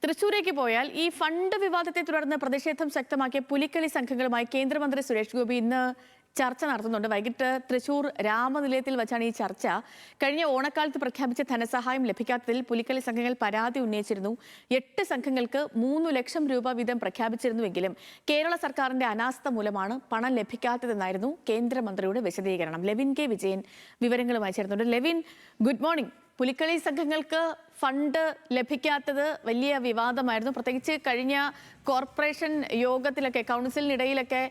തൃശൂരേക്ക് പോയാൽ ഈ ഫണ്ട് വിവാദത്തെ തുടർന്ന് പ്രതിഷേധം ശക്തമാക്കിയ പുലിക്കളി സംഘങ്ങളുമായി കേന്ദ്രമന്ത്രി സുരേഷ് ഗോപി ഇന്ന് ചർച്ച നടത്തുന്നുണ്ട്. വൈകിട്ട് തൃശൂർ രാമനിലയത്തിൽ വെച്ചാണ് ഈ ചർച്ച. കഴിഞ്ഞ ഓണക്കാലത്ത് പ്രഖ്യാപിച്ച ധനസഹായം ലഭിക്കാത്തതിൽ പുലിക്കളി സംഘങ്ങൾ പരാതി ഉന്നയിച്ചിരുന്നു. 8 സംഘങ്ങൾക്ക് 3 ലക്ഷം രൂപ വീതം പ്രഖ്യാപിച്ചിരുന്നുവെങ്കിലും കേരള സർക്കാരിന്റെ അനാസ്ഥ മൂലമാണ് പണം ലഭിക്കാത്തതെന്നായിരുന്നു കേന്ദ്രമന്ത്രിയുടെ വിശദീകരണം. ലെവിൻ കെ വിജയൻ വിവരങ്ങളുമായി ചേർന്നുണ്ട്. Levin, good morning. പുലിക്കളി സംഘങ്ങൾക്ക് ഫണ്ട് ലഭിക്കാത്തത് വലിയ വിവാദമായിരുന്നു. പ്രത്യേകിച്ച് കഴിഞ്ഞ കോർപ്പറേഷൻ യോഗത്തിലൊക്കെ കൗൺസിലിനിടയിലൊക്കെ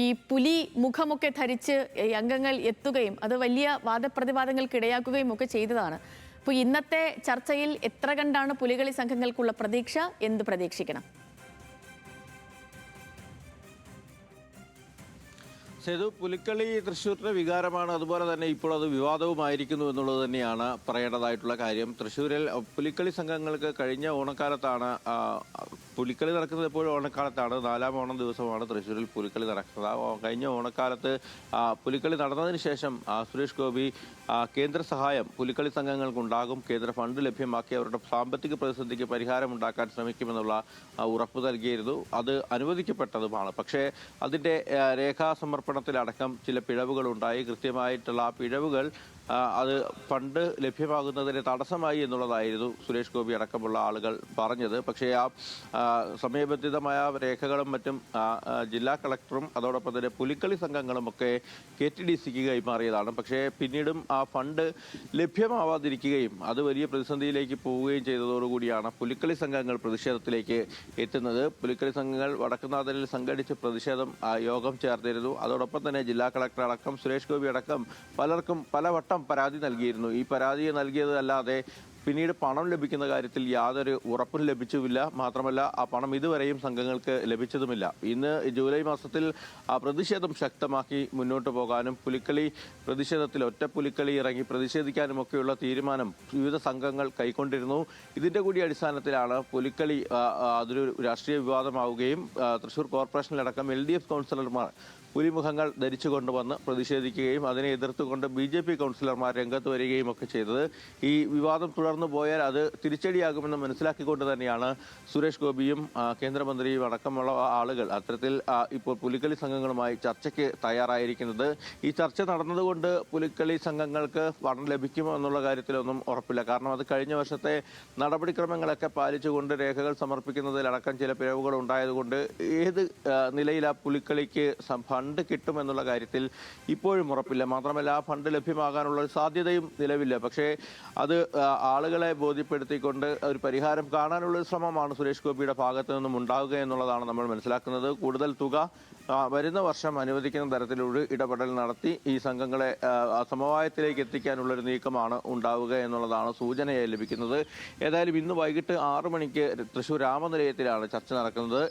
ഈ പുലി മുഖമൊക്കെ ധരിച്ച് അംഗങ്ങൾ എത്തുകയും അത് വലിയ വാദപ്രതിവാദങ്ങൾക്ക് ഇടയാക്കുകയും ഒക്കെ ചെയ്തതാണ്. അപ്പോൾ ഇന്നത്തെ ചർച്ചയിൽ എത്ര കണ്ടാണ് പുലികളി സംഘങ്ങൾക്കുള്ള പ്രതീക്ഷ? എന്ത് പ്രതീക്ഷിക്കണം? സേതു, പുലിക്കളി തൃശ്ശൂരിന്റെ വികാരമാണ്. അതുപോലെ തന്നെ ഇപ്പോൾ അത് വിവാദവുമായിരിക്കുന്നു എന്നുള്ളത് തന്നെയാണ് പറയേണ്ടതായിട്ടുള്ള കാര്യം. തൃശ്ശൂരിൽ പുലിക്കളി സംഘങ്ങൾക്ക് കഴിഞ്ഞ ഓണക്കാലത്താണ് പുലിക്കളി നടക്കുന്നത്. എപ്പോഴും ഓണക്കാലത്താണ്. 4ാം ഓണം ദിവസമാണ് തൃശ്ശൂരിൽ പുലിക്കളി നടക്കുന്നത്. കഴിഞ്ഞ ഓണക്കാലത്ത് പുലിക്കളി നടന്നതിന് ശേഷം സുരേഷ് ഗോപി കേന്ദ്ര സഹായം പുലിക്കളി സംഘങ്ങൾക്കുണ്ടാകും, കേന്ദ്ര ഫണ്ട് ലഭ്യമാക്കി അവരുടെ സാമ്പത്തിക പ്രതിസന്ധിക്ക് പരിഹാരമുണ്ടാക്കാൻ ശ്രമിക്കുമെന്നുള്ള ഉറപ്പ് നൽകിയിരുന്നു. അത് അനുവദിക്കപ്പെട്ടതുമാണ്. പക്ഷേ അതിൻ്റെ രേഖാസമർപ്പണത്തിലടക്കം ചില പിഴവുകളുണ്ടായി. കൃത്യമായിട്ടുള്ള ആ പിഴവുകൾ അത് ഫണ്ട് ലഭ്യമാകുന്നതിന് തടസ്സമായി എന്നുള്ളതായിരുന്നു സുരേഷ് ഗോപി അടക്കമുള്ള ആളുകൾ പറഞ്ഞത്. പക്ഷേ ആ സമയബന്ധിതമായ രേഖകളും മറ്റും ജില്ലാ കളക്ടറും അതോടൊപ്പം തന്നെ പുലിക്കളി സംഘങ്ങളുമൊക്കെ KTDCക്ക് കൈമാറിയതാണ്. പക്ഷേ പിന്നീടും ആ ഫണ്ട് ലഭ്യമാവാതിരിക്കുകയും അത് വലിയ പ്രതിസന്ധിയിലേക്ക് പോവുകയും ചെയ്തതോടുകൂടിയാണ് പുലിക്കളി സംഘങ്ങൾ പ്രതിഷേധത്തിലേക്ക് എത്തുന്നത്. പുലിക്കളി സംഘങ്ങൾ വടക്കുന്നാഥനിൽ സംഘടിച്ച് പ്രതിഷേധം യോഗം ചേർന്നിരുന്നു. അതോടൊപ്പം തന്നെ ജില്ലാ കളക്ടർ അടക്കം സുരേഷ് ഗോപി അടക്കം പലർക്കും പലവട്ടം പരാതി നൽകിയിരുന്നു. ഈ പരാതി നൽകിയതല്ലാതെ പിന്നീട് പണം ലഭിക്കുന്ന കാര്യത്തിൽ യാതൊരു ഉറപ്പും ലഭിച്ചുമില്ല. മാത്രമല്ല ആ പണം ഇതുവരെയും സംഘങ്ങൾക്ക് ലഭിച്ചതുമില്ല. ഇന്ന് ജൂലൈ മാസത്തിൽ പ്രതിഷേധം ശക്തമാക്കി മുന്നോട്ട് പോകാനും പുലിക്കളി പ്രതിഷേധത്തിൽ ഒറ്റ പുലിക്കളി ഇറങ്ങി പ്രതിഷേധിക്കാനുമൊക്കെയുള്ള തീരുമാനം വിവിധ സംഘങ്ങൾ കൈക്കൊണ്ടിരുന്നു. ഇതിൻ്റെ കൂടി അടിസ്ഥാനത്തിലാണ് പുലിക്കളി അതൊരു രാഷ്ട്രീയ വിവാദമാവുകയും തൃശ്ശൂർ കോർപ്പറേഷനിലടക്കം LDF കൗൺസിലർമാർ പുലിമുഖങ്ങൾ ധരിച്ചു കൊണ്ടുവന്ന് പ്രതിഷേധിക്കുകയും അതിനെ എതിർത്തുകൊണ്ട് BJP കൗൺസിലർമാർ രംഗത്ത് വരികയും ഒക്കെ ചെയ്തത്. ഈ വിവാദം തുടർന്നു പോയാൽ അത് തിരിച്ചടിയാകുമെന്ന് മനസ്സിലാക്കിക്കൊണ്ട് തന്നെയാണ് സുരേഷ് ഗോപിയും കേന്ദ്രമന്ത്രിയും അടക്കമുള്ള ആളുകൾ അത്തരത്തിൽ ഇപ്പോൾ പുലിക്കളി സംഘങ്ങളുമായി ചർച്ചയ്ക്ക് തയ്യാറായിരിക്കുന്നത്. ഈ ചർച്ച നടന്നതുകൊണ്ട് പുലിക്കളി സംഘങ്ങൾക്ക് പണം ലഭിക്കുമോ എന്നുള്ള കാര്യത്തിലൊന്നും ഉറപ്പില്ല. കാരണം അത് കഴിഞ്ഞ വർഷത്തെ നടപടിക്രമങ്ങളൊക്കെ പാലിച്ചുകൊണ്ട് രേഖകൾ സമർപ്പിക്കുന്നതിലടക്കം ചില പിഴവുകൾ ഉണ്ടായതുകൊണ്ട് ഏത് നിലയിൽ ആ പുലിക്കളിക്ക് ഫണ്ട് കിട്ടുമെന്നുള്ള കാര്യത്തിൽ ഇപ്പോഴും ഉറപ്പില്ല. മാത്രമല്ല ആ ഫണ്ട് ലഭ്യമാകാനുള്ള ഒരു സാധ്യതയും നിലവില്ല. പക്ഷേ അത് ആളുകളെ ബോധ്യപ്പെടുത്തിക്കൊണ്ട് ഒരു പരിഹാരം കാണാനുള്ള ഒരു ശ്രമമാണ് സുരേഷ് ഗോപിയുടെ ഭാഗത്തു നിന്നും ഉണ്ടാവുക എന്നുള്ളതാണ് നമ്മൾ മനസ്സിലാക്കുന്നത്. കൂടുതൽ തുക വരുന്ന വർഷം അനുവദിക്കുന്ന തരത്തിലൊരു ഇടപെടൽ നടത്തി ഈ സംഘങ്ങളെ സമവായത്തിലേക്ക് എത്തിക്കാനുള്ളൊരു നീക്കമാണ് ഉണ്ടാവുക എന്നുള്ളതാണ് സൂചനയായി ലഭിക്കുന്നത്. ഏതായാലും ഇന്ന് വൈകിട്ട് 6 മണിക്ക് തൃശ്ശൂർ രാമനിലയത്തിലാണ് ചർച്ച നടക്കുന്നത്.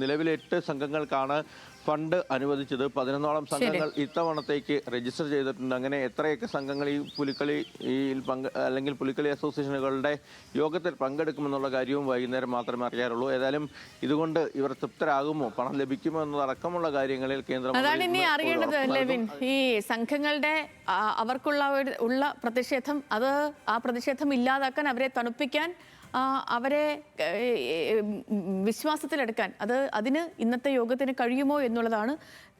നിലവിൽ 8 സംഘങ്ങൾക്കാണ് ഫണ്ട് അനുവദിച്ചത്. 11ഓളം സംഘങ്ങൾ ഇത്തവണത്തേക്ക് രജിസ്റ്റർ ചെയ്തിട്ടുണ്ട്. അങ്ങനെ എത്രയൊക്കെ സംഘങ്ങൾ ഈ പുലിക്കളിയിൽ അല്ലെങ്കിൽ പുലിക്കളി അസോസിയേഷനുകളുടെ യോഗത്തിൽ പങ്കെടുക്കുമെന്നുള്ള കാര്യവും വൈകുന്നേരം മാത്രമേ അറിയാറുള്ളൂ. ഏതായാലും ഇതുകൊണ്ട് ഇവർ തൃപ്തരാകുമോ, പണം ലഭിക്കുമോ എന്നതടക്കമുള്ള കാര്യങ്ങളിൽ കേന്ദ്രം അതാണ് ഇനി അറിയേണ്ടത്. ലെവിൻ, ഈ സംഘങ്ങളുടെ അവർക്കുള്ള പ്രതിഷേധം, അത് ആ പ്രതിഷേധം ഇല്ലാതാക്കാൻ, അവരെ തണുപ്പിക്കാൻ, അവരെ വിശ്വാസത്തിലെടുക്കാൻ അതിന് ഇന്നത്തെ യോഗത്തിന് കഴിയുമോ എന്നുള്ളതാണ്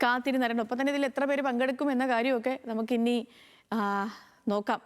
കാത്തിരുന്നറിയണം. ഒപ്പം തന്നെ ഇതിൽ എത്ര പേര് പങ്കെടുക്കും എന്ന കാര്യമൊക്കെ നമുക്കിനി നോക്കാം.